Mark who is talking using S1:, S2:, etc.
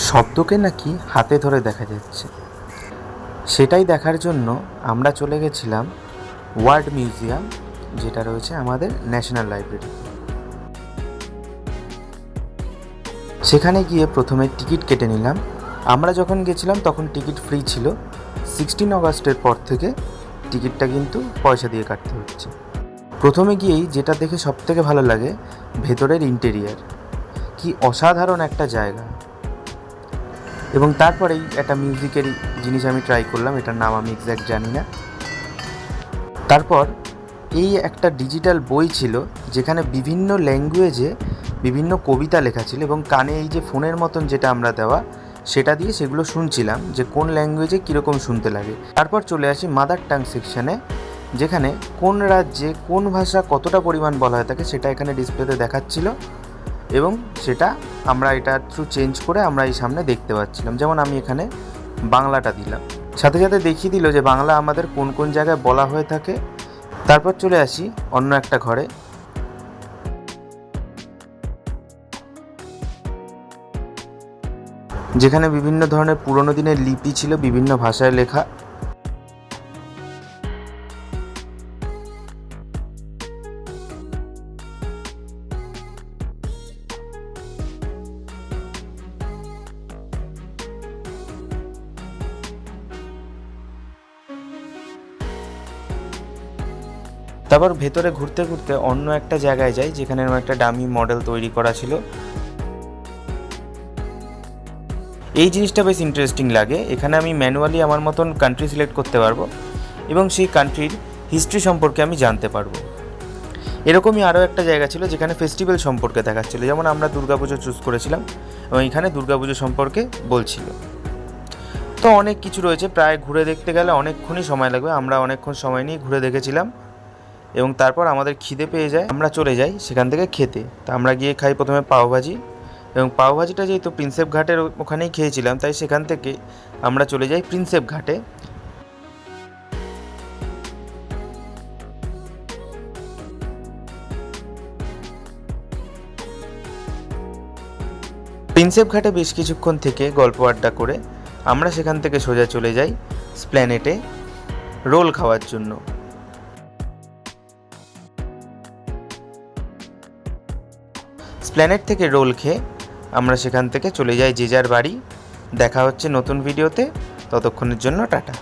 S1: শব্দকে নাকি হাতে ধরে দেখা যাচ্ছে। সেটাই দেখার জন্য আমরা চলে গেছিলাম ওয়ার্ল্ড মিউজিয়াম, যেটা রয়েছে আমাদের ন্যাশনাল লাইব্রেরি। সেখানে গিয়ে প্রথমে টিকিট কেটে নিলাম। আমরা যখন গেছিলাম তখন টিকিট ফ্রি ছিল। 16 অগাস্টের পর থেকে টিকিটটা কিন্তু পয়সা দিয়ে কাটতে হচ্ছে। প্রথমে গিয়েই যেটা দেখে সবথেকে ভালো লাগে ভেতরের ইন্টেরিয়ার, কি অসাধারণ একটা জায়গা। এবং তারপরেই একটা মিউজিকের জিনিস আমি ট্রাই করলাম, এটার নাম আমি এক্স্যাক্ট জানি না। তারপর এই একটা ডিজিটাল বই ছিল যেখানে বিভিন্ন ল্যাঙ্গুয়েজে বিভিন্ন কবিতা লেখা ছিল, এবং কানে এই যে ফোনের মতন যেটা আমরা দেওয়া সেটা দিয়ে সেগুলো শুনছিলাম যে কোন ল্যাঙ্গুয়েজে কীরকম শুনতে লাগে। তারপর চলে আসি মাদার টাং সেকশানে, যেখানে কোন রাজ্যে কোন ভাষা কতটা পরিমাণ বলা হয়ে থাকে সেটা এখানে ডিসপ্লেতে দেখাচ্ছিল, এবং সেটা আমরা এটা থ্রু চেঞ্জ করে আমরা এই সামনে দেখতে পাচ্ছিলাম। যেমন আমি এখানে বাংলাটা দিলাম, সাথে সাথে দেখিয়ে দিল যে বাংলা আমাদের কোন কোন জায়গায় বলা হয়ে থাকে। তারপর চলে আসি অন্য একটা ঘরে, যেখানে বিভিন্ন ধরনের পুরোনো দিনের লিপি ছিল বিভিন্ন ভাষায় লেখা। তারপর ভেতরে ঘুরতে ঘুরতে অন্য একটা জায়গায় যাই, যেখানে একটা ডামি মডেল তৈরি করা ছিল। এই জিনিসটা বেশ ইন্টারেস্টিং লাগে। এখানে আমি ম্যানুয়ালি আমার মতন কান্ট্রি সিলেক্ট করতে পারবো এবং সেই কান্ট্রির হিস্ট্রি সম্পর্কে আমি জানতে পারবো। এরকমই আরও একটা জায়গা ছিল যেখানে ফেস্টিভ্যাল সম্পর্কে দেখাচ্ছিলো, যেমন আমরা দুর্গাপুজো চুজ করেছিলাম এবং এখানে দুর্গাপুজো সম্পর্কে বলছিল। তো অনেক কিছু রয়েছে, প্রায় ঘুরে দেখতে গেলে অনেকক্ষণই সময় লাগবে। আমরা অনেকক্ষণ সময় নিয়ে ঘুরে দেখেছিলাম এবং তারপর আমাদের খিদে পেয়ে যায়, আমরা চলে যাই সেখান থেকে খেতে। তা আমরা গিয়ে খাই প্রথমে পাওভাজি, এবং পাওভাজিটা যেহেতু প্রিন্সেপ ঘাটের ওখানেই খেয়েছিলাম তাই সেখান থেকে আমরা চলে যাই প্রিন্সেপ ঘাটে। প্রিন্সেপ ঘাটে বেশ কিছুক্ষণ থেকে গল্প আড্ডা করে আমরা সেখান থেকে সোজা চলে যাই স্প্ল্যানেটে রোল খাওয়ার জন্য। স্প্ল্যানেট থেকে রোল খেয়ে আমরা সেখান থেকে চলে যাই যে যার বাড়ি। দেখা হচ্ছে নতুন ভিডিওতে, ততক্ষণের জন্য টাটা।